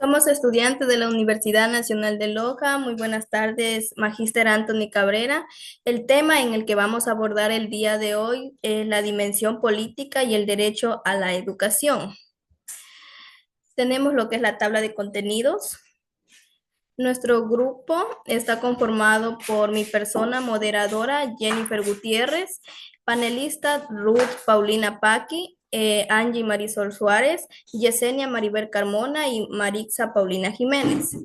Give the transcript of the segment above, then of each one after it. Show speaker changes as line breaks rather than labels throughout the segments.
Somos estudiantes de la Universidad Nacional de Loja. Muy buenas tardes, Magíster Anthony Cabrera. El tema en el que vamos a abordar el día de hoy es la dimensión política y el derecho a la educación. Tenemos lo que es la tabla de contenidos. Nuestro grupo está conformado por mi persona moderadora, Jennifer Gutiérrez, panelista Ruth Paulina Paqui, Angie Marisol Suárez, Yesenia Maribel Carmona y Marixa Paulina Jiménez.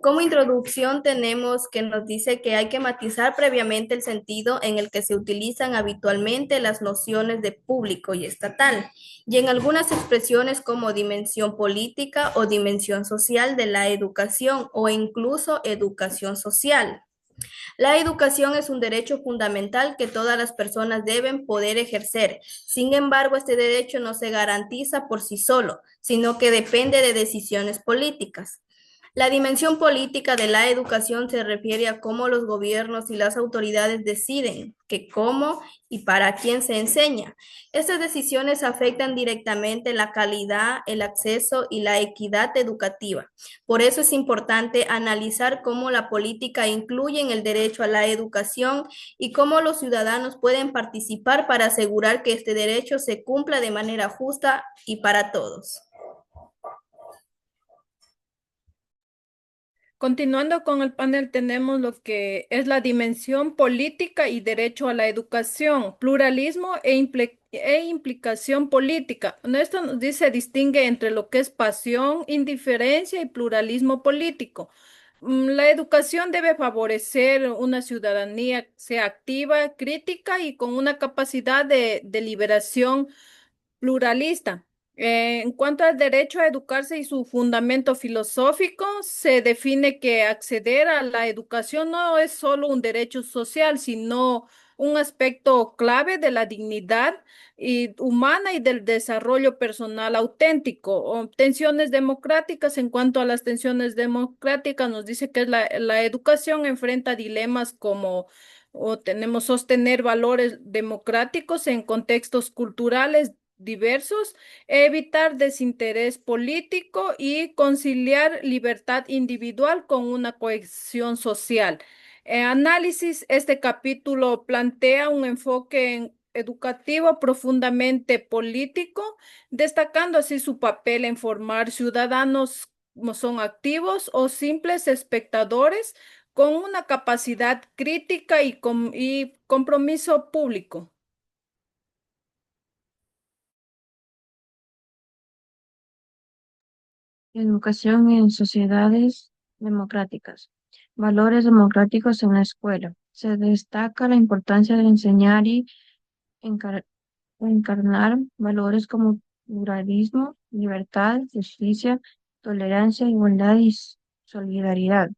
Como introducción tenemos que nos dice que hay que matizar previamente el sentido en el que se utilizan habitualmente las nociones de público y estatal, y en algunas expresiones como dimensión política o dimensión social de la educación o incluso educación social. La educación es un derecho fundamental que todas las personas deben poder ejercer. Sin embargo, este derecho no se garantiza por sí solo, sino que depende de decisiones políticas. La dimensión política de la educación se refiere a cómo los gobiernos y las autoridades deciden que cómo y para quién se enseña. Estas decisiones afectan directamente la calidad, el acceso y la equidad educativa. Por eso es importante analizar cómo la política incluye en el derecho a la educación y cómo los ciudadanos pueden participar para asegurar que este derecho se cumpla de manera justa y para todos.
Continuando con el panel, tenemos lo que es la dimensión política y derecho a la educación, pluralismo e implicación política. Esto nos dice, distingue entre lo que es pasión, indiferencia y pluralismo político. La educación debe favorecer una ciudadanía que sea activa, crítica y con una capacidad de deliberación pluralista. En cuanto al derecho a educarse y su fundamento filosófico, se define que acceder a la educación no es solo un derecho social, sino un aspecto clave de la dignidad humana y del desarrollo personal auténtico. Tensiones democráticas, en cuanto a las tensiones democráticas, nos dice que la educación enfrenta dilemas como tenemos sostener valores democráticos en contextos culturales diversos, evitar desinterés político y conciliar libertad individual con una cohesión social. Análisis, este capítulo plantea un educativo profundamente político, destacando así su papel en formar ciudadanos como son activos o simples espectadores con una capacidad crítica y compromiso público.
Educación en sociedades democráticas. Valores democráticos en la escuela. Se destaca la importancia de enseñar y encar- encarnar valores como pluralismo, libertad, justicia, tolerancia, igualdad y solidaridad.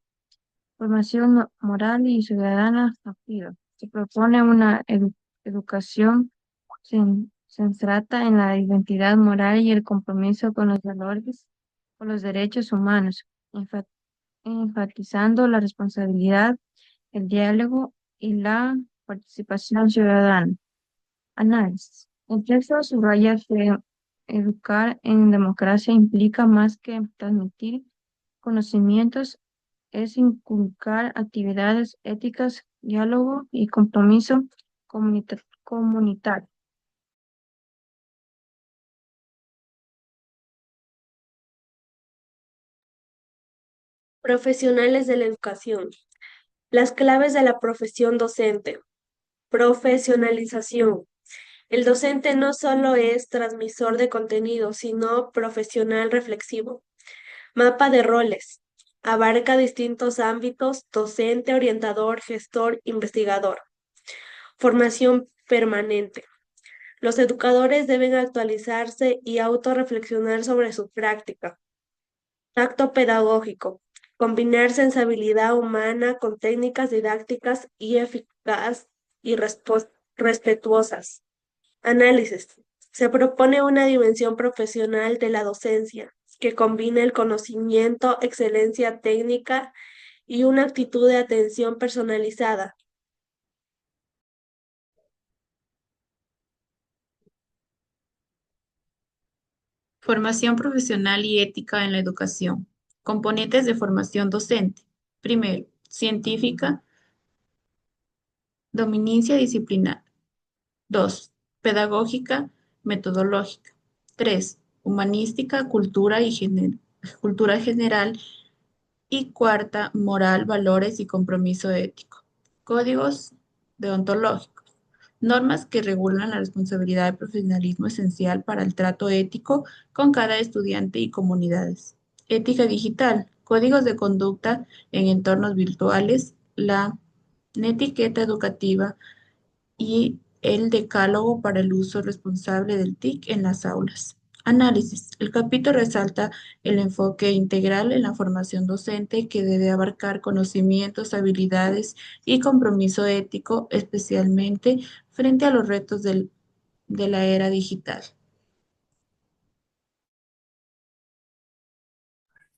Formación moral y ciudadana activa. Se propone una educación centrada en la identidad moral y el compromiso con los valores, con los derechos humanos, enfatizando la responsabilidad, el diálogo y la participación ciudadana. Análisis. El texto subraya que educar en democracia implica más que transmitir conocimientos, es inculcar actividades éticas, diálogo y compromiso comunitario.
Profesionales de la educación. Las claves de la profesión docente. Profesionalización. El docente no solo es transmisor de contenido, sino profesional reflexivo. Mapa de roles. Abarca distintos ámbitos: docente, orientador, gestor, investigador. Formación permanente. Los educadores deben actualizarse y autorreflexionar sobre su práctica. Tacto pedagógico. Combinar sensibilidad humana con técnicas didácticas y eficaz y respetuosas. Análisis. Se propone una dimensión profesional de la docencia que combina el conocimiento, excelencia técnica y una actitud de atención personalizada.
Formación profesional y ética en la educación. Componentes de formación docente. Primero, científica, dominica disciplinar. 2, pedagógica, metodológica. 3, humanística, cultura general. Y cuarta, moral, valores y compromiso ético. Códigos deontológicos. Normas que regulan la responsabilidad y profesionalismo esencial para el trato ético con cada estudiante y comunidades. Ética digital. Códigos de conducta en entornos virtuales. La netiqueta educativa y el decálogo para el uso responsable del TIC en las aulas. Análisis. El capítulo resalta el enfoque integral en la formación docente que debe abarcar conocimientos, habilidades y compromiso ético, especialmente frente a los retos de la era digital.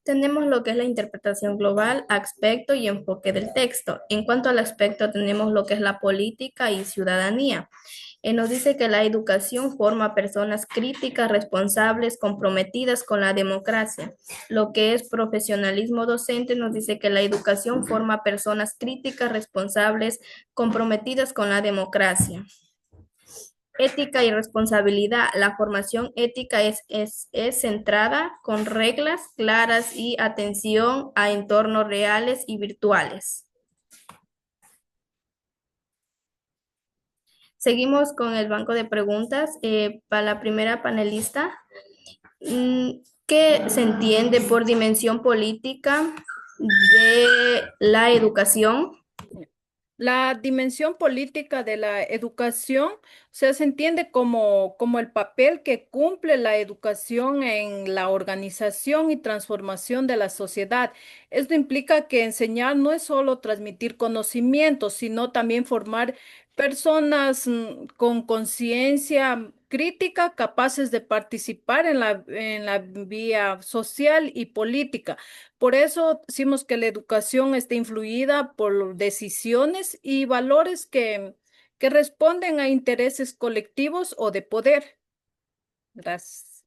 Tenemos lo que es la interpretación global, aspecto y enfoque del texto. En cuanto al aspecto, tenemos lo que es la política y ciudadanía. Nos dice que la educación forma personas críticas, responsables, comprometidas con la democracia. Lo que es profesionalismo docente nos dice que la educación forma personas críticas, responsables, comprometidas con la democracia. Ética y responsabilidad. La formación ética es centrada con reglas claras y atención a entornos reales y virtuales. Seguimos con el banco de preguntas. Para la primera panelista, ¿qué se entiende por dimensión política de la educación?
La dimensión política de la educación, se entiende como el papel que cumple la educación en la organización y transformación de la sociedad. Esto implica que enseñar no es solo transmitir conocimientos, sino también formar personas con conciencia crítica, capaces de participar en la vía social y política. Por eso decimos que la educación está influida por decisiones y valores que responden a intereses colectivos o de poder. Gracias.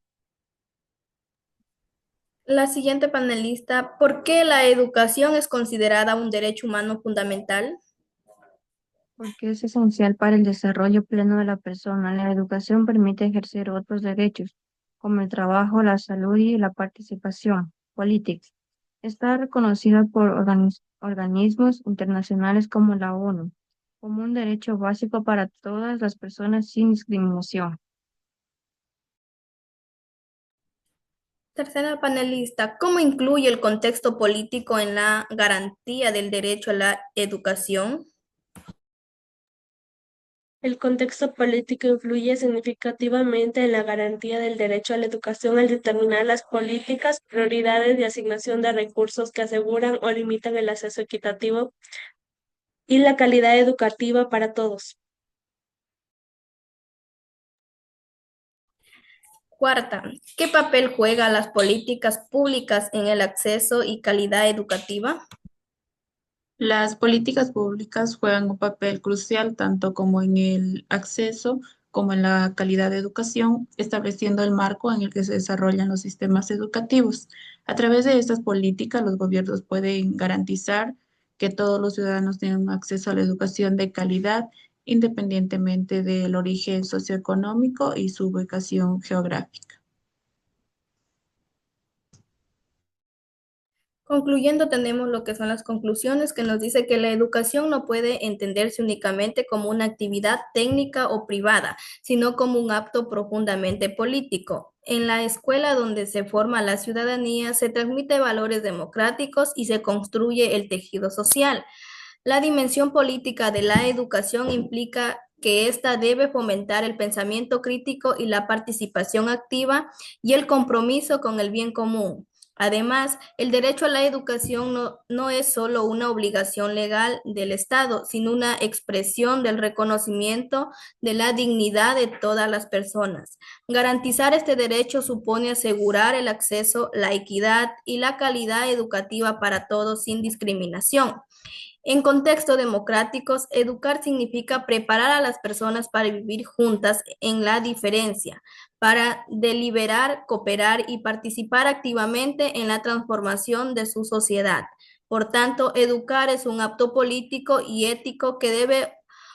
La siguiente panelista, ¿por qué la educación es considerada un derecho humano fundamental?
Porque es esencial para el desarrollo pleno de la persona. La educación permite ejercer otros derechos, como el trabajo, la salud y la participación política. Está reconocida por organismos internacionales como la ONU, como un derecho básico para todas las personas sin discriminación.
Tercera panelista, ¿cómo incluye el contexto político en la garantía del derecho a la educación?
El contexto político influye significativamente en la garantía del derecho a la educación al determinar las políticas, prioridades y asignación de recursos que aseguran o limitan el acceso equitativo y la calidad educativa para todos.
Cuarta, ¿qué papel juegan las políticas públicas en el acceso y calidad educativa?
Las políticas públicas juegan un papel crucial tanto como en el acceso como en la calidad de educación, estableciendo el marco en el que se desarrollan los sistemas educativos. A través de estas políticas, los gobiernos pueden garantizar que todos los ciudadanos tengan acceso a la educación de calidad, independientemente del origen socioeconómico y su ubicación geográfica.
Concluyendo, tenemos lo que son las conclusiones que nos dice que la educación no puede entenderse únicamente como una actividad técnica o privada, sino como un acto profundamente político. En la escuela donde se forma la ciudadanía, se transmite valores democráticos y se construye el tejido social. La dimensión política de la educación implica que ésta debe fomentar el pensamiento crítico y la participación activa y el compromiso con el bien común. Además, el derecho a la educación no es solo una obligación legal del Estado, sino una expresión del reconocimiento de la dignidad de todas las personas. Garantizar este derecho supone asegurar el acceso, la equidad y la calidad educativa para todos sin discriminación. En contextos democráticos, educar significa preparar a las personas para vivir juntas en la diferencia, para deliberar, cooperar y participar activamente en la transformación de su sociedad. Por tanto, educar es un acto político y ético que debe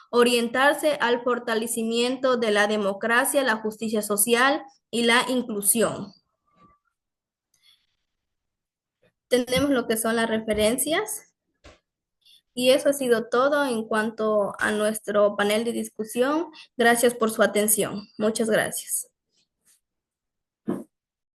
orientarse al fortalecimiento de la democracia, la justicia social y la inclusión. Tenemos lo que son las referencias. Y eso ha sido todo en cuanto a nuestro panel de discusión. Gracias por su atención. Muchas gracias.